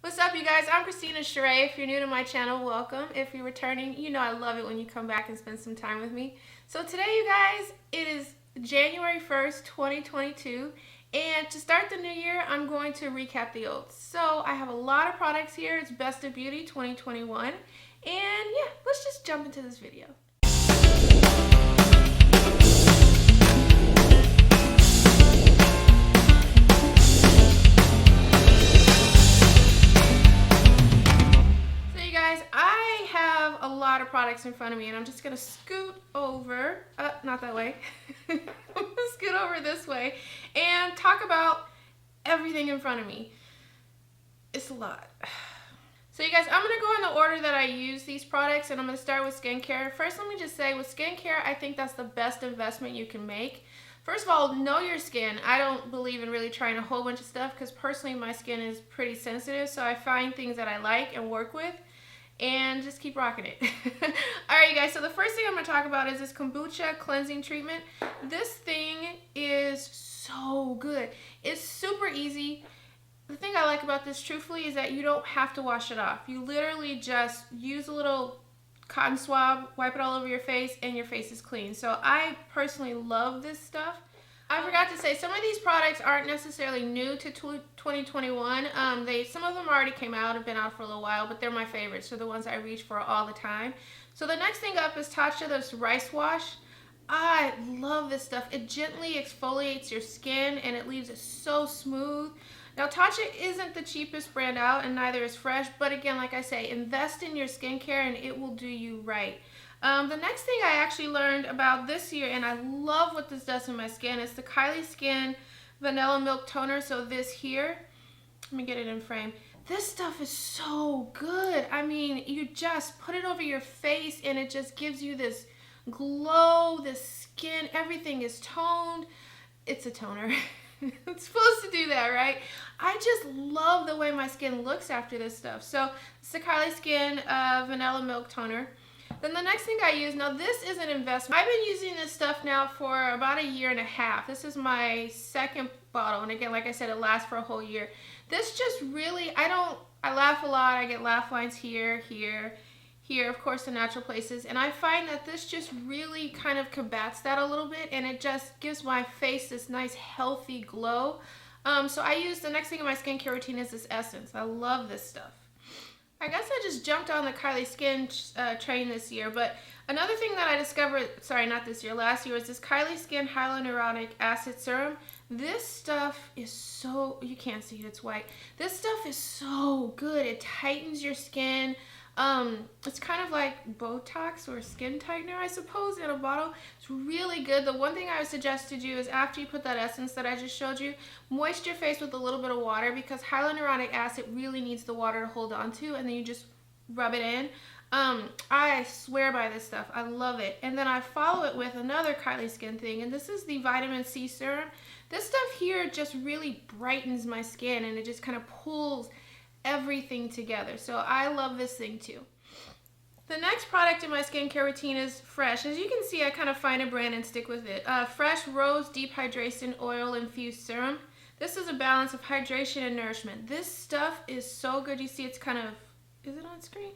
What's up, you guys? I'm Christina. If you're new to my channel, welcome. If you're returning, you know I love it when you come back and spend some time with me. So today, you guys, it is January 1st, 2022. And to start the new year, I'm going to recap the old. So I have a lot of products here. It's Best of Beauty 2021. And yeah, let's just jump into this video. I have a lot of products in front of me, and I'm just gonna scoot over, not that way, I'm gonna scoot over this way and talk about everything in front of me. It's a lot. So you guys, I'm gonna go in the order that I use these products, and I'm gonna start with skincare. First, let me just say, with skincare, I think that's the best investment you can make. First of all, know your skin. I don't believe in really trying a whole bunch of stuff because personally my skin is pretty sensitive, so I find things that I like and work with and just keep rocking it. Alright, you guys, so the first thing I'm going to talk about is this kombucha cleansing treatment. This thing is so good. It's super easy. The thing I like about this, truthfully, is that you don't have to wash it off. You literally just use a little cotton swab, wipe it all over your face, and your face is clean. So I personally love this stuff. I forgot to say, some of these products aren't necessarily new to 2021. Some of them already came out, have been out for a little while, but they're my favorites. They're the ones I reach for all the time. So the next thing up is Tatcha, this rice wash. I love this stuff. It gently exfoliates your skin and it leaves it so smooth. Now, Tatcha isn't the cheapest brand out, and neither is Fresh, but again, like I say, invest in your skincare and it will do you right. The next thing I actually learned about this year, and I love what this does in my skin, is the Kylie Skin Vanilla Milk Toner. So this here, let me get it in frame. This stuff is so good. I mean, you just put it over your face and it just gives you this glow, this skin, everything is toned. It's a toner. It's supposed to do that, right? I just love the way my skin looks after this stuff. So it's the Kylie Skin Vanilla Milk Toner. Then the next thing I use, now this is an investment. I've been using this stuff now for about 1.5 years. This is my second bottle, and again, like I said, it lasts for a whole year. This just really, I laugh a lot. I get laugh lines here, of course, the natural places, and I find that this just really kind of combats that a little bit, and it just gives my face this nice healthy glow. So I use, the next thing in my skincare routine is this essence. I love this stuff. I guess I just jumped on the Kylie Skin train this year, but another thing that I discovered, sorry, not this year, last year, was this Kylie Skin Hyaluronic Acid Serum. This stuff is so, you can't see it, it's white. This stuff is so good. It tightens your skin. It's kind of like Botox or skin tightener, I suppose, in a bottle. It's really good. The one thing I would suggest to do is, after you put that essence that I just showed you, moist your face with a little bit of water, because hyaluronic acid really needs the water to hold on to, and then you just rub it in. I swear by this stuff. I love it. And then I follow it with another Kylie Skin thing, and this is the vitamin C serum. This stuff here just really brightens my skin, and it just kind of pulls everything together. So I love this thing too. The next product in my skincare routine is Fresh. As you can see, I kind of find a brand and stick with it. Fresh Rose Deep Hydration Oil Infused Serum. This is a balance of hydration and nourishment. This stuff is so good. You see, it's kind of, is it on screen?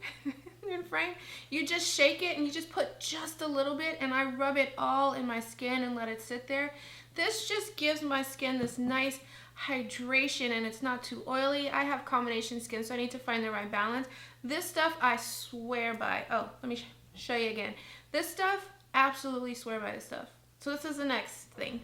In frame? You just shake it and you just put just a little bit, and I rub it all in my skin and let it sit there. This just gives my skin this nice hydration, and it's not too oily. I have combination skin, so I need to find the right balance. This stuff I swear by. Oh, let me show you again. This stuff, absolutely swear by this stuff. So this is the next thing.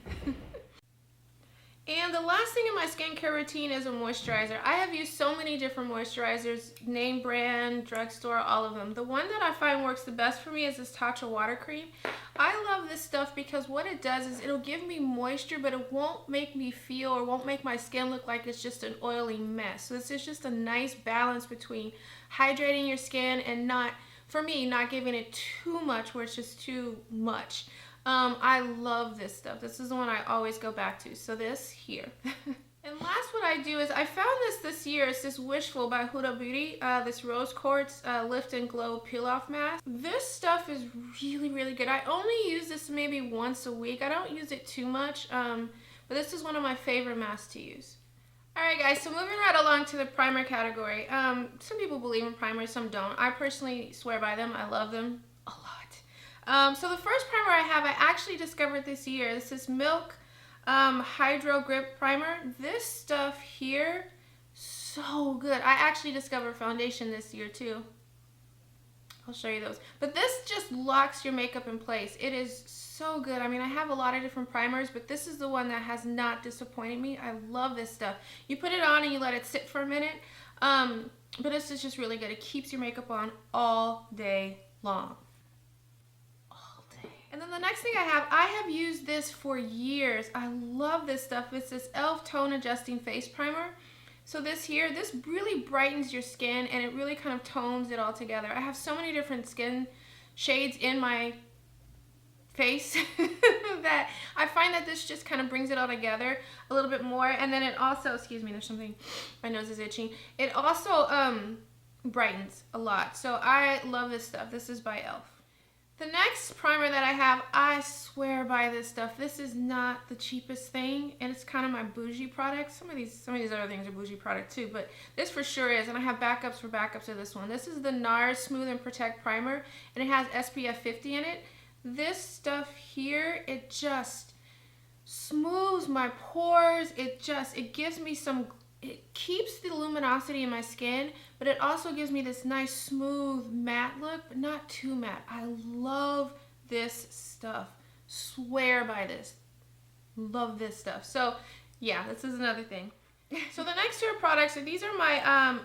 And the last thing in my skincare routine is a moisturizer. I have used so many different moisturizers, name brand, drugstore, all of them. The one that I find works the best for me is this Tatcha water cream. I love this stuff because what it does is it'll give me moisture, but it won't make me feel, or won't make my skin look like it's just an oily mess. So this is just a nice balance between hydrating your skin and not, for me, not giving it too much where it's just too much. I love this stuff. This is the one I always go back to. So this here. And last, what I do is, I found this year. It's this Wishful by Huda Beauty. This Rose Quartz Lift and Glow Peel Off Mask. This stuff is really, really good. I only use this maybe once a week. I don't use it too much, but this is one of my favorite masks to use. Alright guys, so moving right along to the primer category. Some people believe in primers, some don't. I personally swear by them. I love them a lot. So the first primer I have, I actually discovered this year. This is Milk Hydro Grip Primer. This stuff here, so good. I actually discovered foundation this year too. I'll show you those. But this just locks your makeup in place. It is so good. I mean, I have a lot of different primers, but this is the one that has not disappointed me. I love this stuff. You put it on and you let it sit for a minute. But this is just really good. It keeps your makeup on all day long. All day. And then the next thing I have used this for years. I love this stuff. It's this e.l.f. Tone Adjusting Face Primer. So this here, this really brightens your skin and it really kind of tones it all together. I have so many different skin shades in my face that I find that this just kind of brings it all together a little bit more. And then it also, excuse me, there's something, my nose is itching. It also brightens a lot. So I love this stuff. This is by e.l.f. The next primer that I have, I swear by this stuff. This is not the cheapest thing, and it's kind of my bougie product. Some of these other things are bougie product too, but this for sure is, and I have backups for backups of this one. This is the NARS Smooth and Protect Primer, and it has SPF 50 in it. This stuff here, it just smooths my pores. It gives me some, it keeps the luminosity in my skin, but it also gives me this nice smooth matte look, but not too matte. I love this stuff. Swear by this. Love this stuff. So yeah, this is another thing. So the next two products, these are my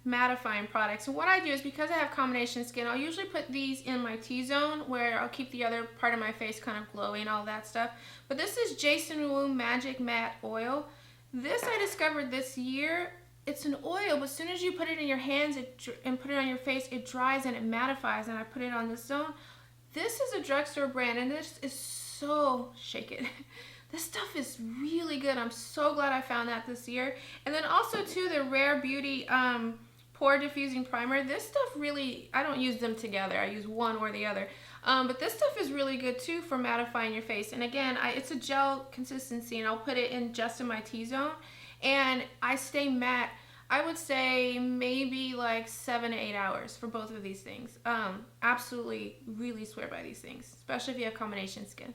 mattifying products. And what I do is, because I have combination skin, I'll usually put these in my T-zone where I'll keep the other part of my face kind of glowy and all that stuff. But this is Jason Wu Magic Matte Oil. This I discovered this year. It's an oil, but as soon as you put it in your hands and put it on your face, it dries and it mattifies, and I put it on this zone. This is a drugstore brand, and this is so, shake it. This stuff is really good. I'm so glad I found that this year. And then also too, the Rare Beauty Pore Diffusing Primer. This stuff really, I don't use them together. I use one or the other. But this stuff is really good too for mattifying your face. And again, it's a gel consistency, and I'll put it in just in my T-zone. And I stay matte, I would say maybe like 7 to 8 hours for both of these things. Absolutely, really swear by these things, especially if you have combination skin.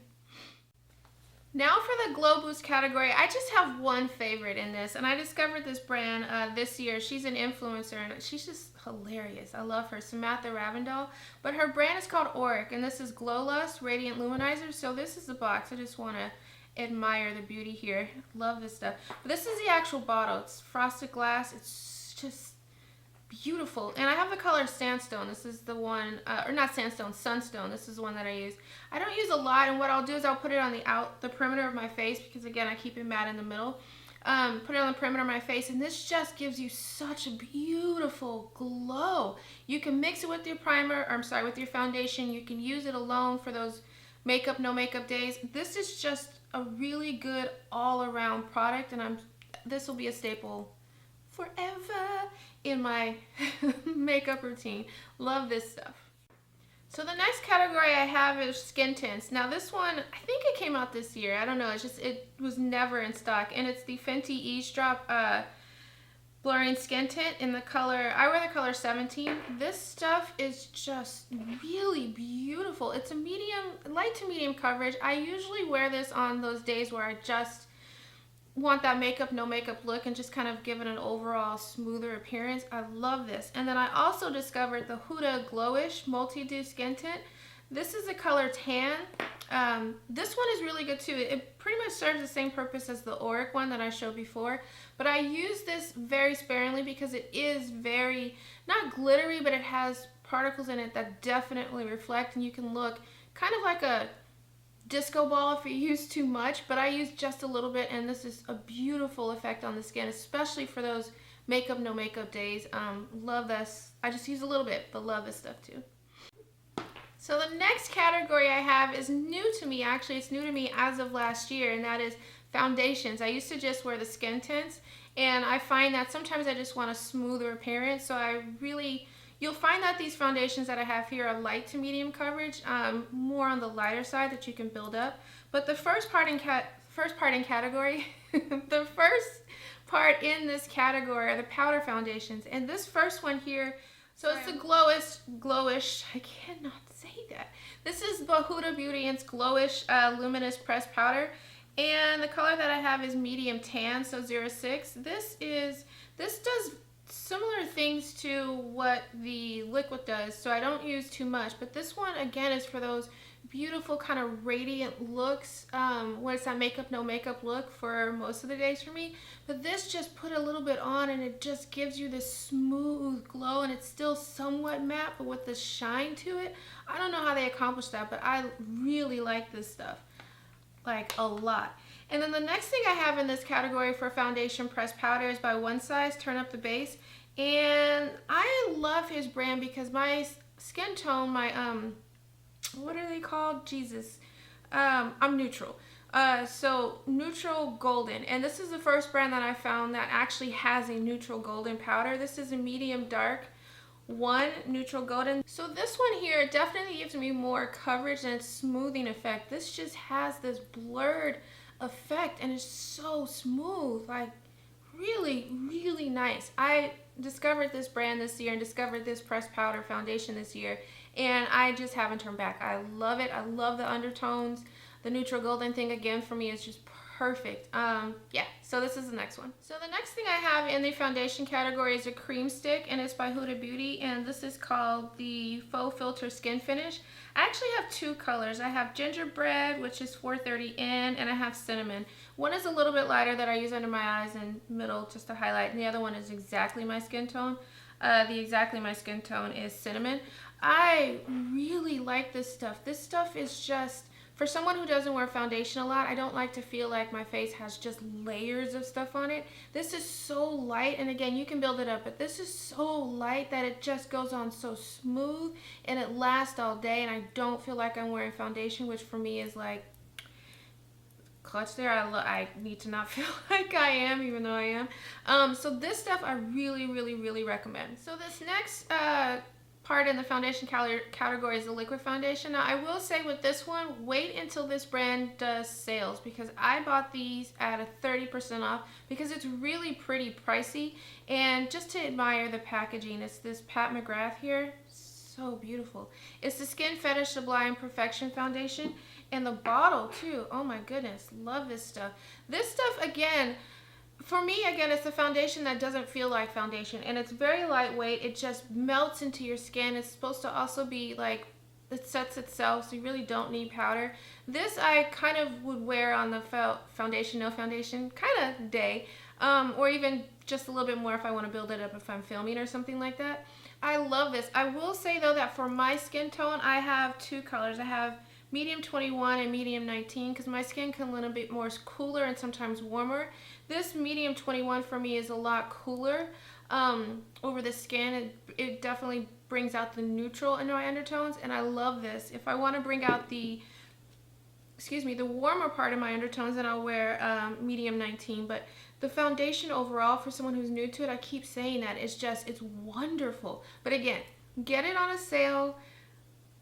Now for the Glow Boost category, I just have one favorite in this, and I discovered this brand this year. She's an influencer, and she's just hilarious. I love her, Samantha Ravindell. But her brand is called Auric, and this is Glow Lust Radiant Luminizer. So this is the box. I just want to admire the beauty here. Love this stuff. But this is the actual bottle. It's frosted glass. It's just beautiful. And I have the color Sandstone. This is the one, or not Sandstone, Sunstone. This is the one that I use. I don't use a lot, and what I'll do is I'll put it on the perimeter of my face, because again, I keep it matte in the middle. Put it on the perimeter of my face, and this just gives you such a beautiful glow. You can mix it with your primer, or I'm sorry, with your foundation. You can use it alone for those makeup, no makeup days. This is just a really good all-around product, and this will be a staple forever in my makeup routine. Love this stuff. So the next category I have is skin tints. Now this one, I think it came out this year. I don't know. It was never in stock, and it's the Fenty Eavesdrop blurring skin tint in the color. I wear the color 17. This stuff is just really beautiful. It's a light to medium coverage. I usually wear this on those days where I just want that makeup, no makeup look, and just kind of give it an overall smoother appearance. I love this. And then I also discovered the Huda Glowish Multi-Dew Skin Tint. This is the color Tan. This one is really good too. It pretty much serves the same purpose as the Auric one that I showed before, but I use this very sparingly because it is very, not glittery, but it has particles in it that definitely reflect, and you can look kind of like a disco ball if you use too much, but I use just a little bit, and this is a beautiful effect on the skin, especially for those makeup, no makeup days. Love this. I just use a little bit, but love this stuff too. So the next category I have is new to me. Actually, it's new to me as of last year, and that is foundations. I used to just wear the skin tints, and I find that sometimes I just want a smoother appearance, so you'll find that these foundations that I have here are light to medium coverage, more on the lighter side that you can build up. But the first part in category, the first part in this category are the powder foundations. And this first one here, so it's the glowish, I cannot say that. This is Huda Beauty and it's glowish luminous pressed powder. And the color that I have is medium tan, so 06. This does similar things to what the liquid does, so I don't use too much. But this one, again, is for those beautiful kind of radiant looks. What is that, makeup, no makeup look for most of the days for me. But this just put a little bit on and it just gives you this smooth glow, and it's still somewhat matte, but with the shine to it. I don't know how they accomplished that, but I really like this stuff. Like a lot. And then the next thing I have in this category for foundation pressed powder is by One Size, Turn Up the Base. And I love his brand because my skin tone, my what are they called? Jesus. I'm neutral. So neutral golden. And this is the first brand that I found that actually has a neutral golden powder. This is a medium dark one neutral golden. So this one here definitely gives me more coverage and smoothing effect. This just has this blurred effect and it's so smooth, like really, really nice. I discovered this brand this year and discovered this pressed powder foundation this year, and I just haven't turned back. I love it. I love the undertones. The neutral golden thing, again, for me is just perfect. Yeah, so this is the next one. So the next thing I have in the foundation category is a cream stick, and it's by Huda Beauty, and this is called the Faux Filter Skin Finish. I actually have two colors. I have gingerbread, which is 430 in, and I have cinnamon. One is a little bit lighter that I use under my eyes and middle just to highlight, and the other one is exactly my skin tone. The exactly my skin tone is cinnamon. I really like this stuff. This stuff is just, for someone who doesn't wear foundation a lot, I don't like to feel like my face has just layers of stuff on it. This is so light, and again, you can build it up, but this is so light that it just goes on so smooth, and it lasts all day, and I don't feel like I'm wearing foundation, which for me is like clutch there. I need to not feel like I am, even though I am. So this stuff I really, really, really recommend. So this next part in the foundation category is the liquid foundation. Now I will say with this one, wait until this brand does sales, because I bought these at a 30% off because it's really pretty pricey. And just to admire the packaging, it's this Pat McGrath here, so beautiful. It's the Skin Fetish Sublime Perfection Foundation, and the bottle too, oh my goodness, love this stuff. This stuff, again, for me, again, it's a foundation that doesn't feel like foundation, and it's very lightweight. It just melts into your skin. It's supposed to also be like, it sets itself, so you really don't need powder. This I kind of would wear on the foundation, no foundation kind of day, or even just a little bit more if I want to build it up if I'm filming or something like that. I love this. I will say though that for my skin tone, I have two colors. I have medium 21 and medium 19 because my skin can a little bit more cooler and sometimes warmer. This medium 21 for me is a lot cooler over the skin. It definitely brings out the neutral in my undertones, and I love this. If I want to bring out the warmer part of my undertones, then I'll wear medium 19. But the foundation overall, for someone who's new to it, I keep saying that, it's wonderful. But again, get it on a sale.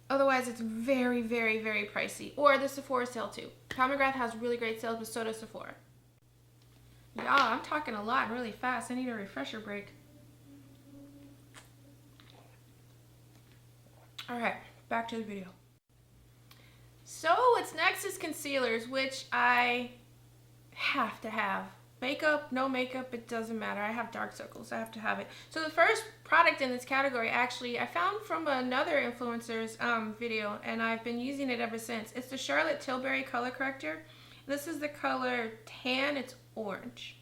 Otherwise, it's very, very, very pricey. Or the Sephora sale too. Pat McGrath has really great sales, but so does Sephora. Y'all, I'm talking a lot really fast. I need a refresher break. Alright, back to the video. So what's next is concealers, which I have to have. Makeup, no makeup, it doesn't matter. I have dark circles, I have to have it. So the first product in this category, actually, I found from another influencer's video, and I've been using it ever since. It's the Charlotte Tilbury Color Corrector. This is the color Tan. It's orange.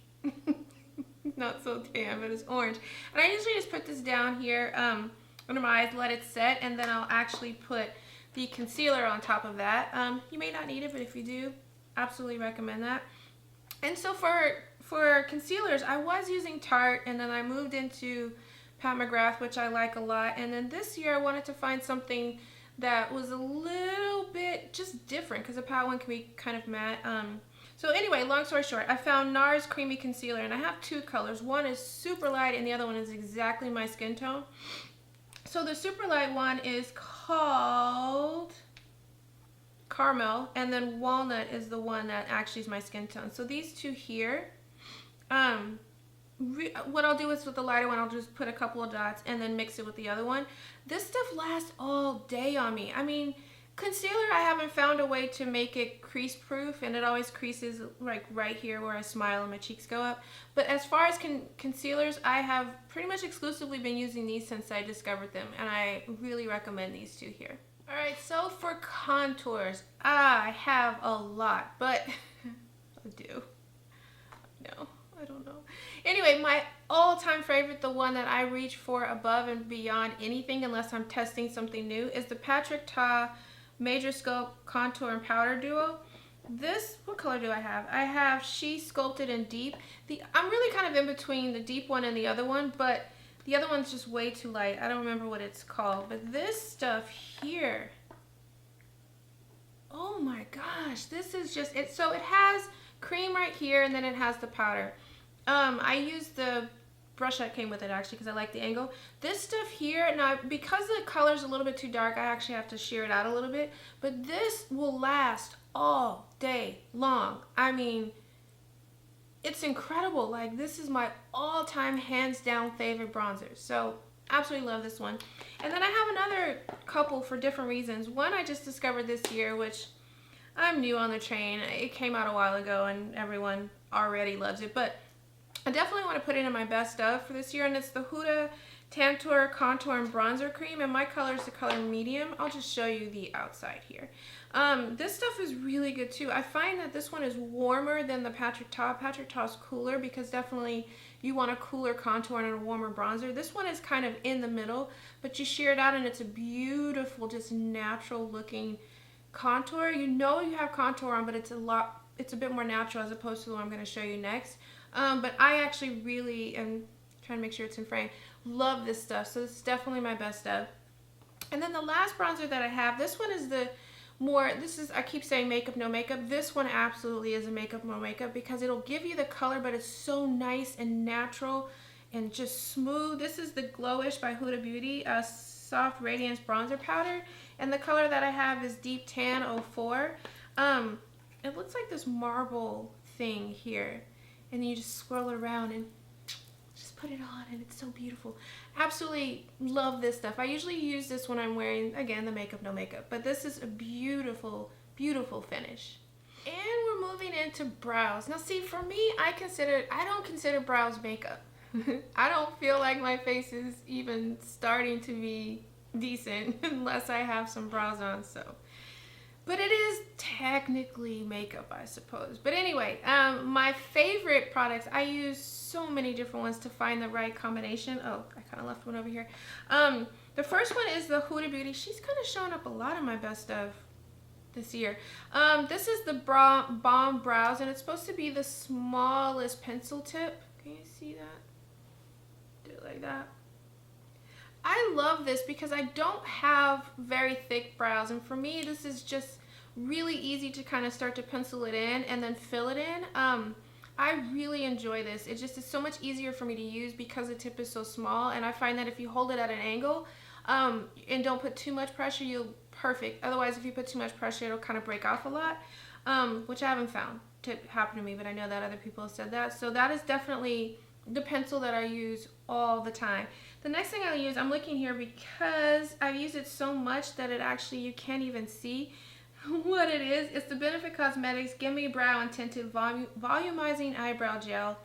Not so tan, but it's orange. And I usually just put this down here under my eyes, let it set, and then I'll actually put the concealer on top of that. You may not need it, but if you do, absolutely recommend that. And so for concealers, I was using Tarte, and then I moved into Pat McGrath, which I like a lot. And then this year I wanted to find something that was a little bit just different, because the Pat one can be kind of matte. So anyway, long story short, I found NARS Creamy Concealer, and I have two colors. One is super light, and the other one is exactly my skin tone. So the super light one is called Caramel, and then Walnut is the one that actually is my skin tone. So these two here, what I'll do is with the lighter one, I'll just put a couple of dots and then mix it with the other one. This stuff lasts all day on me. I mean, concealer, I haven't found a way to make it crease proof, and it always creases like right here where I smile and my cheeks go up. But as far as concealers, I have pretty much exclusively been using these since I discovered them, and I really recommend these two here. Alright, so for contours, I have a lot, but I do. No, I don't know. Anyway, my all-time favorite, the one that I reach for above and beyond anything unless I'm testing something new, is the Patrick Ta Major Sculpt Contour and Powder Duo. This, what color do I have? I have She Sculpted in Deep. I'm really kind of in between the deep one and the other one, but the other one's just way too light. I don't remember what it's called, but this stuff here, oh my gosh, this is just it. So it has cream right here, and then it has the powder. I used the brush that came with it actually because I like the angle. This stuff here, now because the color's a little bit too dark, I actually have to sheer it out a little bit, but this will last all day long. I mean, it's incredible. Like, this is my all-time hands down favorite bronzer. So absolutely love this one. And then I have another couple for different reasons. One I just discovered this year, which I'm new on the train. It came out a while ago and everyone already loves it, but I definitely want to put it in my best of for this year, and it's the Huda Tantour Contour and Bronzer Cream, and my color is the color medium. I'll just show you the outside here. This stuff is really good too. I find that this one is warmer than the Patrick Ta. Patrick Ta is cooler because definitely you want a cooler contour and a warmer bronzer. This one is kind of in the middle, but you shear it out and it's a beautiful, just natural looking contour. You know you have contour on, but it's a bit more natural as opposed to the one I'm going to show you next. But I actually really am trying to make sure it's in frame. Love this stuff, so it's definitely my best of. And then the last bronzer that I have, this one is I keep saying makeup, no makeup. This one absolutely is a makeup, no makeup because it'll give you the color, but it's so nice and natural and just smooth. This is the Glowish by Huda Beauty, a soft radiance bronzer powder. And the color that I have is Deep Tan 04. It looks like this marble thing here. And then you just swirl it around and just put it on, and it's so beautiful. Absolutely love this stuff. I usually use this when I'm wearing, again, the makeup, no makeup. But this is a beautiful, beautiful finish. And we're moving into brows. Now see, for me, I don't consider brows makeup. I don't feel like my face is even starting to be decent unless I have some brows on, so. But it is technically makeup, I suppose. But anyway, my favorite products, I use so many different ones to find the right combination. Oh, I kind of left one over here. The first one is the Huda Beauty. She's kind of showing up a lot in my best of this year. This is the Balm Brows, and it's supposed to be the smallest pencil tip. Can you see that? Do it like that. I love this because I don't have very thick brows, and for me this is just really easy to kind of start to pencil it in and then fill it in. I really enjoy this. It just is so much easier for me to use because the tip is so small, and I find that if you hold it at an angle and don't put too much pressure, you'll perfect. Otherwise, if you put too much pressure, it'll kind of break off a lot, which I haven't found to happen to me, but I know that other people have said that. So that is definitely the pencil that I use all the time. The next thing I use, I'm looking here because I've used it so much that it actually, you can't even see what it is. It's the Benefit Cosmetics Gimme Brow and Tinted Volumizing Eyebrow Gel,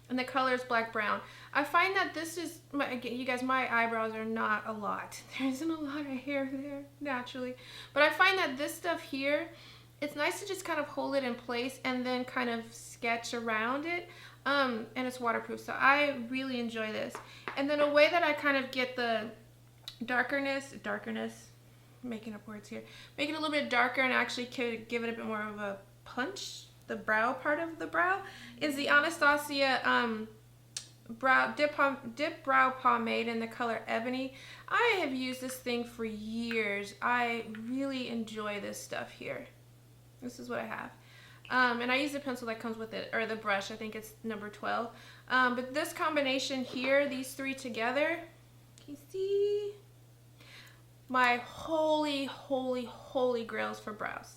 and the color is black brown. I find that this is, you guys, my eyebrows are not a lot. There isn't a lot of hair there, naturally. But I find that this stuff here, it's nice to just kind of hold it in place and then kind of sketch around it. And it's waterproof, so I really enjoy this. And then a way that I kind of get the darkness, making up words here, make it a little bit darker and actually could give it a bit more of a punch, the brow part of the brow, is the Anastasia Dip Brow Pomade in the color Ebony. I have used this thing for years. I really enjoy this stuff here. This is what I have. And I use the pencil that comes with it, or the brush, I think it's number 12. But this combination here, these three together, can you see? My holy, holy, holy grails for brows.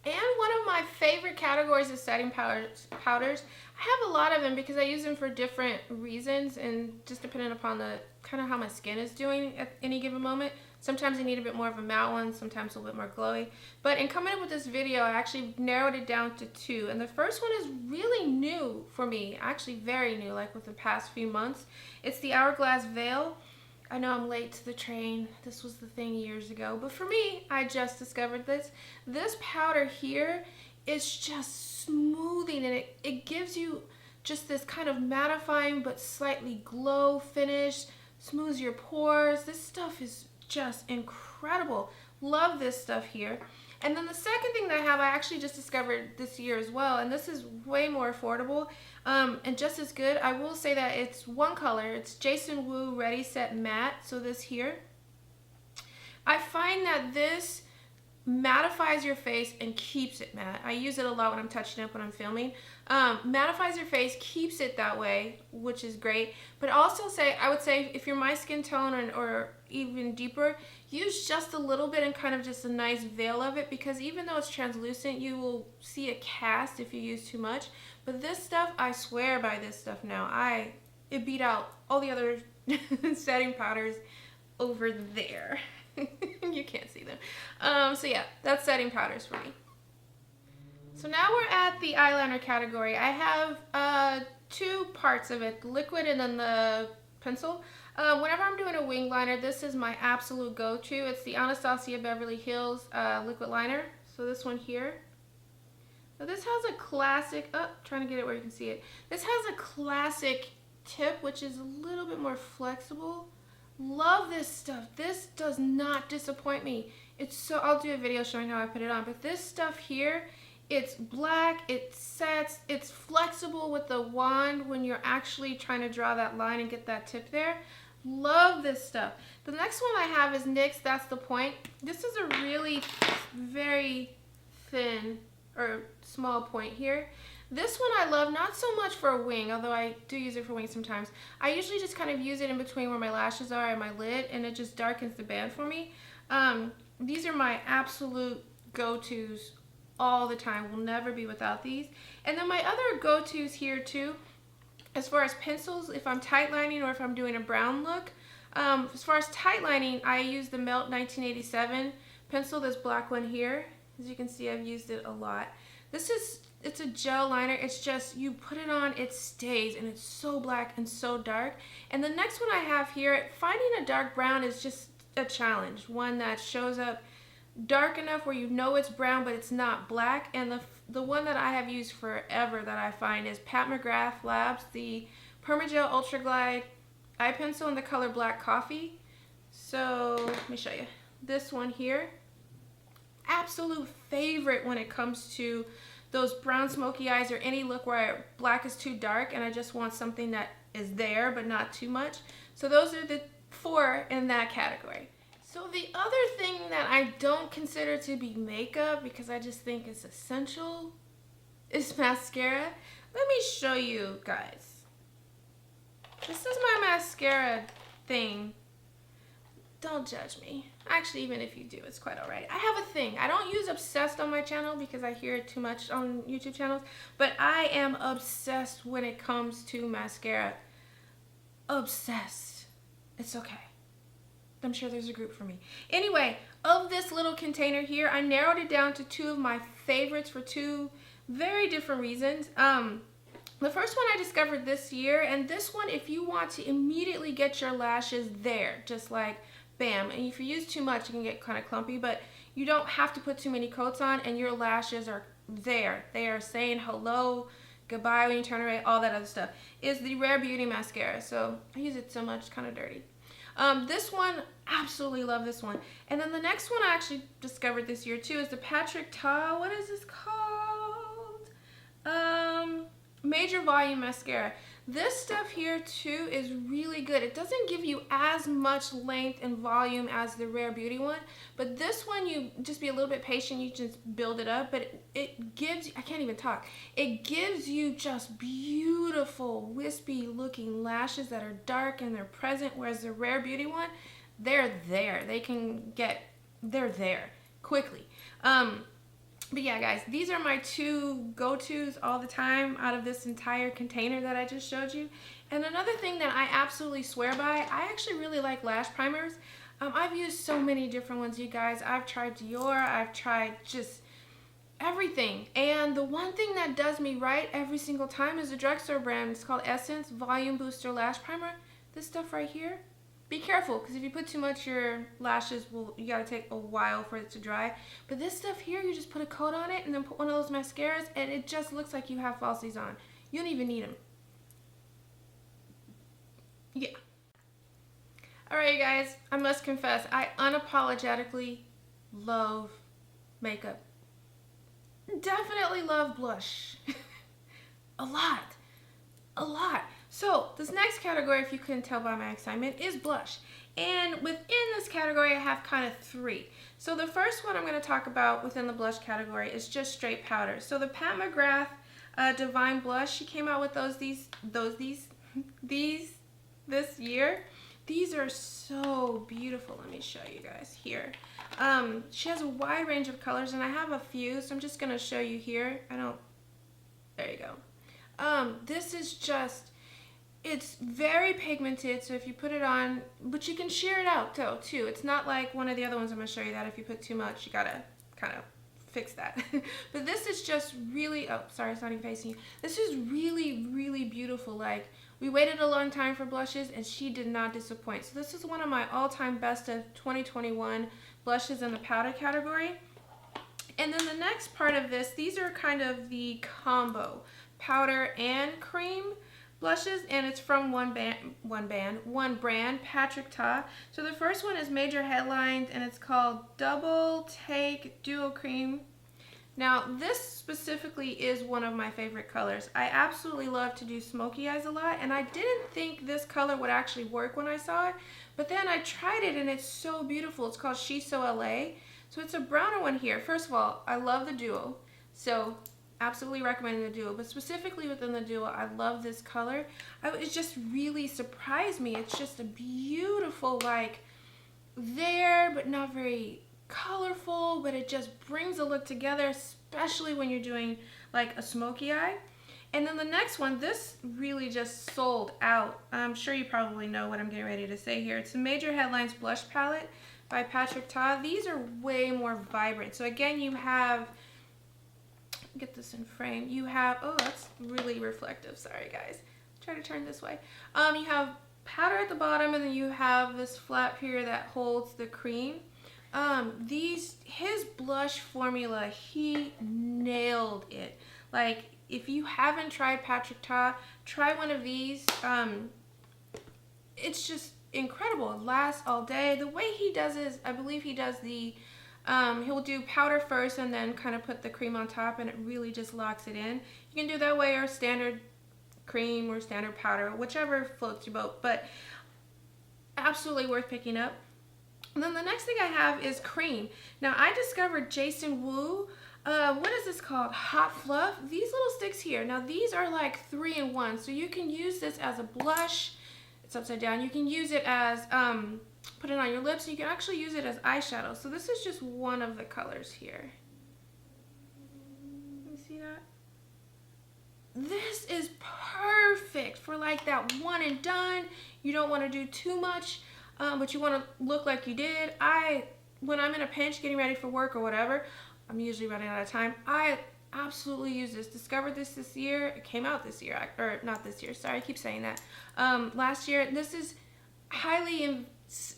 And one of my favorite categories of setting powders. I have a lot of them because I use them for different reasons and just depending upon the kind of how my skin is doing at any given moment. Sometimes I need a bit more of a matte one, sometimes a little bit more glowy. But in coming up with this video, I actually narrowed it down to two. And the first one is really new for me, actually very new, like with the past few months. It's the Hourglass Veil. I know I'm late to the train. This was the thing years ago. But for me, I just discovered this. This powder here is just smoothing, and it gives you just this kind of mattifying but slightly glow finish, smooths your pores. This stuff is just incredible. Love this stuff here. And then the second thing that I have, I actually just discovered this year as well, and this is way more affordable and just as good. I will say that it's one color. It's Jason Wu Ready Set Matte. So this here, I find that this mattifies your face and keeps it matte. I use it a lot when I'm touching up when I'm filming. Mattifies your face, keeps it that way, which is great. But also I would say if you're my skin tone or even deeper, use just a little bit and kind of just a nice veil of it, because even though it's translucent, you will see a cast if you use too much. But this stuff, I swear by this stuff now. It beat out all the other setting powders over there. You can't see them. So yeah, that's setting powders for me. So now we're at the eyeliner category. I have two parts of it, liquid and then the pencil. Whenever I'm doing a wing liner, this is my absolute go-to. It's the Anastasia Beverly Hills liquid liner. So this one here. Now this has a classic, trying to get it where you can see it. This has a classic tip, which is a little bit more flexible. Love this stuff. This does not disappoint me. I'll do a video showing how I put it on, but this stuff here, it's black, it sets, it's flexible with the wand when you're actually trying to draw that line and get that tip there. Love this stuff. The next one I have is NYX That's the Point. This is a really very thin or small point here. This one I love, not so much for a wing, although I do use it for wings sometimes. I usually just kind of use it in between where my lashes are and my lid, and it just darkens the band for me. These are my absolute go-tos all the time. Will never be without these. And then my other go-tos here too, as far as pencils, if I'm tight lining or if I'm doing a brown look. As far as tight lining, I use the Melt 1987 pencil, this black one here. As you can see, I've used it a lot. It's a gel liner. It's just, you put it on, it stays, and it's so black and so dark. And the next one I have here, finding a dark brown is just a challenge. One that shows up dark enough where you know it's brown, but it's not black. And the one that I have used forever that I find is Pat McGrath Labs, the Permagel Ultra Glide eye pencil in the color Black Coffee. So let me show you. This one here, absolute favorite when it comes to those brown smoky eyes or any look where black is too dark and I just want something that is there but not too much. So those are the four in that category. So the other thing that I don't consider to be makeup, because I just think it's essential, is mascara. Let me show you guys. This is my mascara thing. Don't judge me. Actually, even if you do, it's quite alright. I have a thing. I don't use obsessed on my channel because I hear it too much on YouTube channels, but I am obsessed when it comes to mascara. Obsessed. It's okay. I'm sure there's a group for me. Anyway, of this little container here, I narrowed it down to two of my favorites for two very different reasons. The first one I discovered this year, and this one, if you want to immediately get your lashes there, just like bam, and if you use too much, it can get kind of clumpy, but you don't have to put too many coats on, and your lashes are there. They are saying hello, goodbye when you turn away, all that other stuff, is the Rare Beauty mascara. So I use it so much, it's kind of dirty. This one, absolutely love this one. And then the next one I actually discovered this year too is the Patrick Ta, what is this called? Major Volume Mascara. This stuff here too is really good. It doesn't give you as much length and volume as the Rare Beauty one, but this one, you just be a little bit patient, you just build it up, but it gives you, I can't even talk, it gives you just beautiful wispy looking lashes that are dark and they're present, whereas the Rare Beauty one, they're there. They're there quickly. But yeah, guys, these are my two go-tos all the time out of this entire container that I just showed you. And another thing that I absolutely swear by, I actually really like lash primers. I've used so many different ones, you guys. I've tried Dior, I've tried just everything. And the one thing that does me right every single time is a drugstore brand. It's called Essence Volume Booster Lash Primer. This stuff right here, be careful, because if you put too much, your lashes you gotta take a while for it to dry. But this stuff here, you just put a coat on it and then put one of those mascaras and it just looks like you have falsies on. You don't even need them. Yeah. Alright, you guys, I must confess, I unapologetically love makeup. Definitely love blush. A lot. A lot. So this next category, if you couldn't tell by my excitement, is blush. And within this category, I have kind of three. So the first one I'm going to talk about within the blush category is just straight powder. So the Pat McGrath Divine Blush, she came out with these this year. These are so beautiful. Let me show you guys here. She has a wide range of colors, and I have a few, so I'm just going to show you here. There you go. This is just, it's very pigmented, so if you put it on, but you can sheer it out though, too. It's not like one of the other ones I'm going to show you that if you put too much, you got to kind of fix that. But this is just really, oh, sorry, it's not even facing you. This is really, really beautiful. Like, we waited a long time for blushes, and she did not disappoint. So this is one of my all-time best of 2021 blushes in the powder category. And then the next part of this, these are kind of the combo powder and cream blushes, and it's from one brand, Patrick Ta. So the first one is Major Headlines, and it's called Double Take Duo Cream. Now, this specifically is one of my favorite colors. I absolutely love to do smoky eyes a lot, and I didn't think this color would actually work when I saw it, but then I tried it, and it's so beautiful. It's called She's So LA. So it's a browner one here. First of all, I love the duo, so absolutely recommending the duo, but specifically within the duo, I love this color. It just really surprised me. It's just a beautiful, like, there, but not very colorful, but it just brings a look together, especially when you're doing like a smoky eye. And then the next one, this really just sold out. I'm sure you probably know what I'm getting ready to say here. It's a Major Headlines Blush Palette by Patrick Ta. These are way more vibrant. So again, you have, get this in frame, you have, oh, that's really reflective, sorry guys, try to turn this way. You have powder at the bottom, and then you have this flap here that holds the cream. His blush formula, he nailed it. Like, if you haven't tried Patrick Ta, try one of these. It's just incredible. It lasts all day. The way he does is, I believe he does the, he'll do powder first and then kind of put the cream on top, and it really just locks it in. You can do that way, or standard cream or standard powder, whichever floats your boat, but absolutely worth picking up. And then the next thing I have is cream. Now, I discovered Jason Wu, what is this called? Hot Fluff. These little sticks here. Now, these are like 3-in-1, so you can use this as a blush. It's upside down. You can use it as, put it on your lips. You can actually use it as eyeshadow. So this is just one of the colors here. You see that? This is perfect for like that one and done. You don't want to do too much. But you want to look like you did. When I'm in a pinch getting ready for work or whatever, I'm usually running out of time, I absolutely use this. Discovered this year. It came out this year, or not this year, sorry, I keep saying that. Last year. This is highly,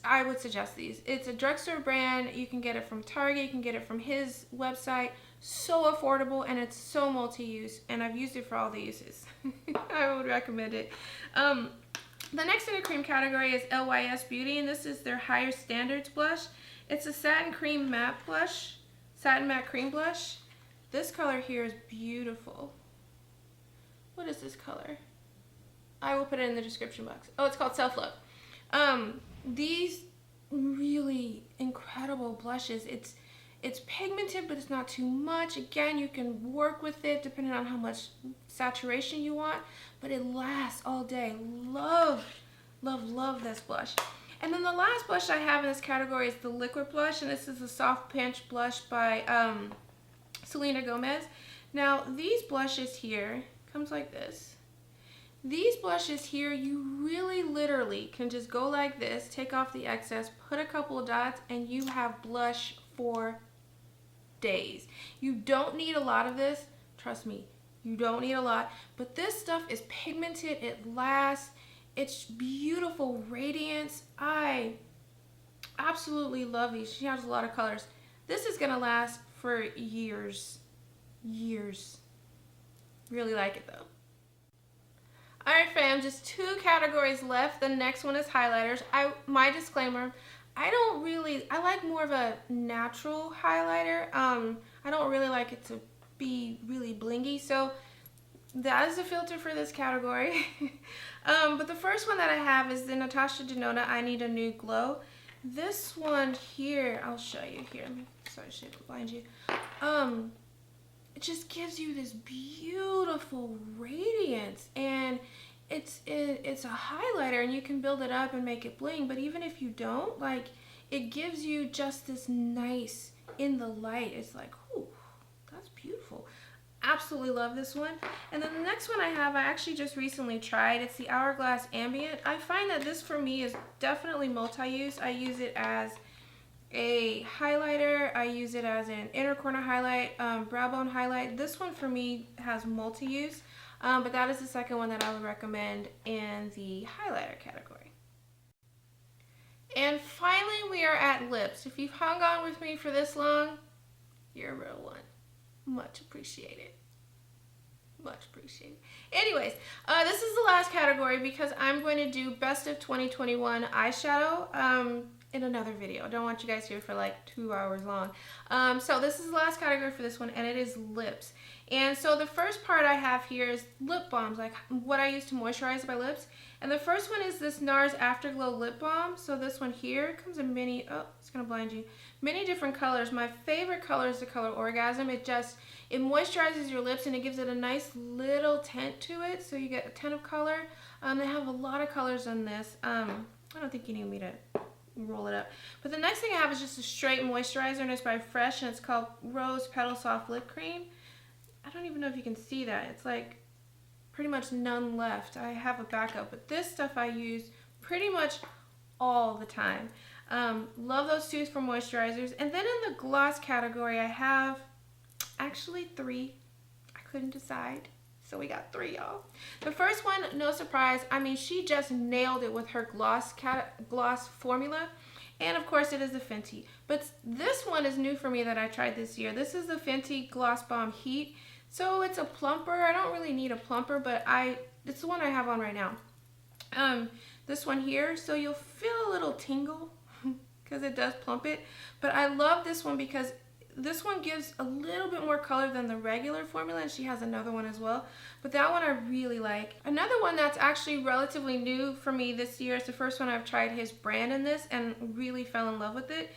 I would suggest these. It's a drugstore brand. You can get it from Target. You can get it from his website. So affordable, and it's so multi-use, and I've used it for all the uses. I would recommend it. The next in the cream category is LYS Beauty, and this is their Higher Standards blush. It's a satin cream matte blush, satin matte cream blush. This color here is beautiful. What is this color? I will put it in the description box. Oh, it's called Self Love. These really incredible blushes. It's pigmented, but it's not too much. Again, you can work with it depending on how much saturation you want, but it lasts all day. Love, love, love this blush. And then the last blush I have in this category is the liquid blush, and this is a Soft Pinch blush by Selena Gomez. Now these blushes here, comes like this. These blushes here, you really literally can just go like this, take off the excess, put a couple of dots, and you have blush for days. You don't need a lot of this. Trust me, you don't need a lot. But this stuff is pigmented. It lasts. It's beautiful radiance. I absolutely love these. She has a lot of colors. This is going to last for years. Years. Really like it though. Alright fam, just 2 categories left. The next one is highlighters. My disclaimer, I like more of a natural highlighter. I don't really like it to be really blingy, so that is the filter for this category. But the first one that I have is the Natasha Denona I Need a New Glow. This one here, I'll show you here. Sorry, I should blind you. It just gives you this beautiful radiance, and it's a highlighter, and you can build it up and make it bling, but even if you don't, like, it gives you just this nice, in the light, it's like, ooh, that's beautiful. Absolutely love this one. And then the next one I have, I actually just recently tried. It's the Hourglass Ambient. I find that this for me is definitely multi-use. I use it as a highlighter, I use it as an inner corner highlight, brow bone highlight. This one for me has multi-use, but that is the second one that I would recommend in the highlighter category. And finally we are at lips. If you've hung on with me for this long, you're a real one. Much appreciated. Much appreciated. Anyways, this is the last category because I'm going to do best of 2021 eyeshadow in another video. I don't want you guys here for like 2 hours long. So this is the last category for this one, and it is lips. And so the first part I have here is lip balms, like what I use to moisturize my lips. And the first one is this NARS Afterglow Lip Balm. So this one here comes in many, oh, it's gonna blind you, many different colors. My favorite color is the color Orgasm. It moisturizes your lips and it gives it a nice little tint to it. So you get a tint of color. They have a lot of colors on this. I don't think you need me to roll it up. But the next thing I have is just a straight moisturizer, and it's by Fresh, and it's called Rose Petal Soft Lip Cream. I don't even know if you can see that. It's like pretty much none left. I have a backup, but this stuff I use pretty much all the time. Love those two for moisturizers. And then in the gloss category, I have actually 3. I couldn't decide. So we got 3, y'all. The first one, no surprise. I mean, she just nailed it with her gloss formula. And of course it is the Fenty. But this one is new for me that I tried this year. This is the Fenty Gloss Bomb Heat. So it's a plumper. I don't really need a plumper, but it's the one I have on right now. This one here, so you'll feel a little tingle because it does plump it. But I love this one because this one gives a little bit more color than the regular formula, and she has another one as well. But that one I really like. Another one that's actually relatively new for me this year, it's the first one I've tried his brand in this and really fell in love with it,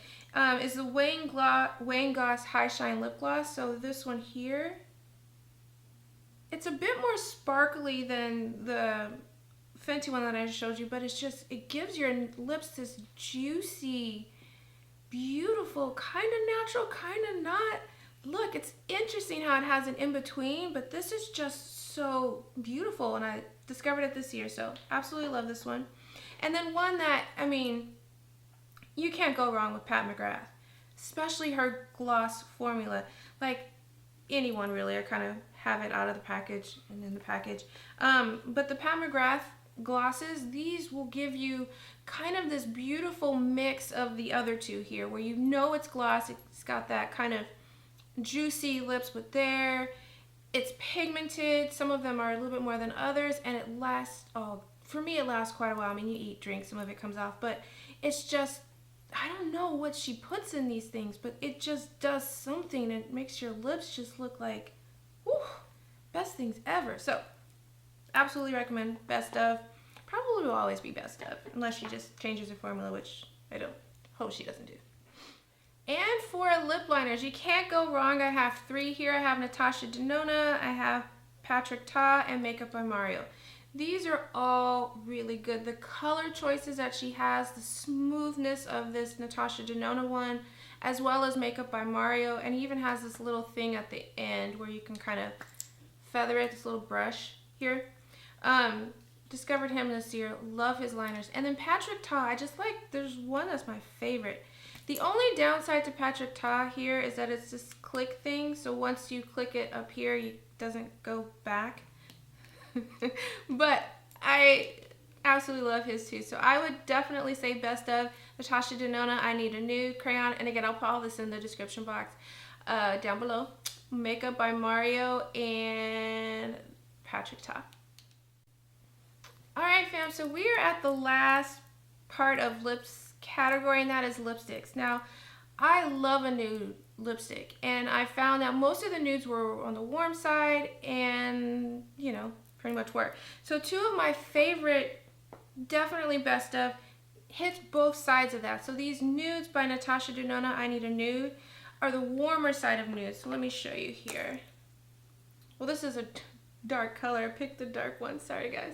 is the Wayne Goss High Shine Lip Gloss. So this one here, it's a bit more sparkly than the Fenty one that I just showed you, but it gives your lips this juicy, beautiful, kind of natural, kind of not. Look, it's interesting how it has an in-between, but this is just so beautiful, and I discovered it this year, so absolutely love this one. And then one that, I mean, you can't go wrong with Pat McGrath, especially her gloss formula. Like anyone really, I kind of have it out of the package and in the package. But the Pat McGrath glosses, these will give you kind of this beautiful mix of the other two here, where you know it's gloss, it's got that kind of juicy lips, but it's pigmented. Some of them are a little bit more than others, and it lasts, for me it lasts quite a while. I mean, you eat, drink, some of it comes off, but it's just, I don't know what she puts in these things, but it just does something. It makes your lips just look like, whew, best things ever. So absolutely recommend best of. Probably will always be best of, unless she just changes her formula, which I don't hope she doesn't do. And for lip liners, you can't go wrong. I have 3 here. I have Natasha Denona, I have Patrick Ta, and Makeup by Mario. These are all really good. The color choices that she has, the smoothness of this Natasha Denona one, as well as Makeup by Mario, and he even has this little thing at the end where you can kind of feather it, this little brush here. Discovered him this year, love his liners. And then Patrick Ta, I just like, there's one that's my favorite. The only downside to Patrick Ta here is that it's this click thing, so once you click it up here, it doesn't go back. But I absolutely love his too, so I would definitely say best of Natasha Denona, I Need a Nude crayon, and again, I'll put all this in the description box down below. Makeup by Mario and Patrick Ta. Alright fam, so we are at the last part of lips category, and that is lipsticks. Now, I love a nude lipstick, and I found that most of the nudes were on the warm side, and you know, pretty much were. So two of my favorite, definitely best of, hits both sides of that. So these nudes by Natasha Denona, I Need a Nude, are the warmer side of nudes. So let me show you here. Well, this is a dark color. I picked the dark one. Sorry, guys.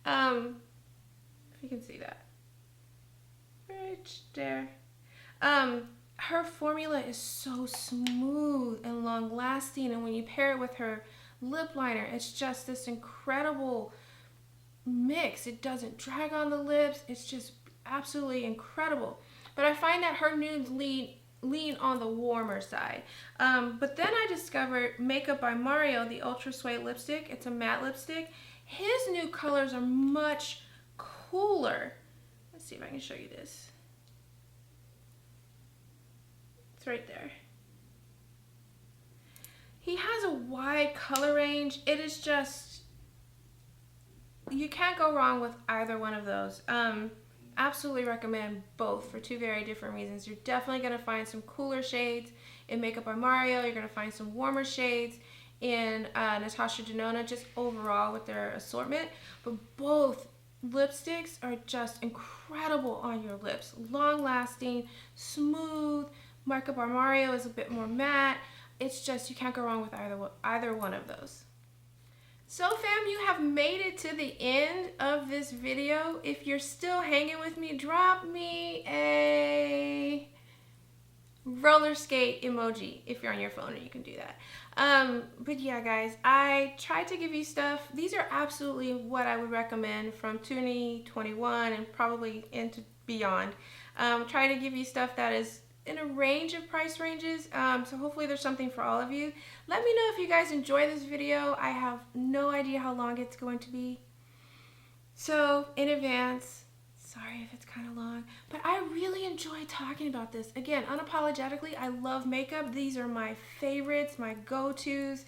If you can see that. Right there. Her formula is so smooth and long lasting, and when you pair it with her lip liner, it's just this incredible mix. It doesn't drag on the lips. It's just absolutely incredible. But I find that her nudes lean on the warmer side. But then I discovered Makeup by Mario, the Ultra Suede lipstick. It's a matte lipstick. His nude colors are much cooler. Let's see if I can show you this. It's right there. He has a wide color range. It is just, you can't go wrong with either one of those. Absolutely recommend both for two very different reasons. You're definitely going to find some cooler shades in Makeup by Mario. You're going to find some warmer shades in Natasha Denona, just overall with their assortment. But both lipsticks are just incredible on your lips. Long lasting, smooth. Makeup by Mario is a bit more matte. It's just, you can't go wrong with either one of those. So fam, you have made it to the end of this video. If you're still hanging with me, drop me a roller skate emoji if you're on your phone, and you can do that. But yeah guys, I tried to give you stuff. These are absolutely what I would recommend from 2021 and probably into beyond. Try to give you stuff that is in a range of price ranges, so hopefully there's something for all of you. Let me know if you guys enjoy this video. I have no idea how long it's going to be, so in advance, sorry if it's kind of long, but I really enjoy talking about this. Again, unapologetically, I love makeup. These are my favorites, my go-tos.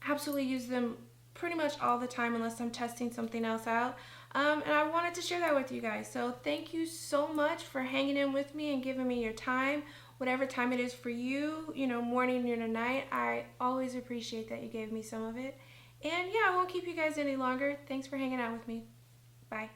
Absolutely use them pretty much all the time unless I'm testing something else out. And I wanted to share that with you guys. So thank you so much for hanging in with me and giving me your time. Whatever time it is for you, you know, morning, noon, or night, I always appreciate that you gave me some of it. And yeah, I won't keep you guys any longer. Thanks for hanging out with me. Bye.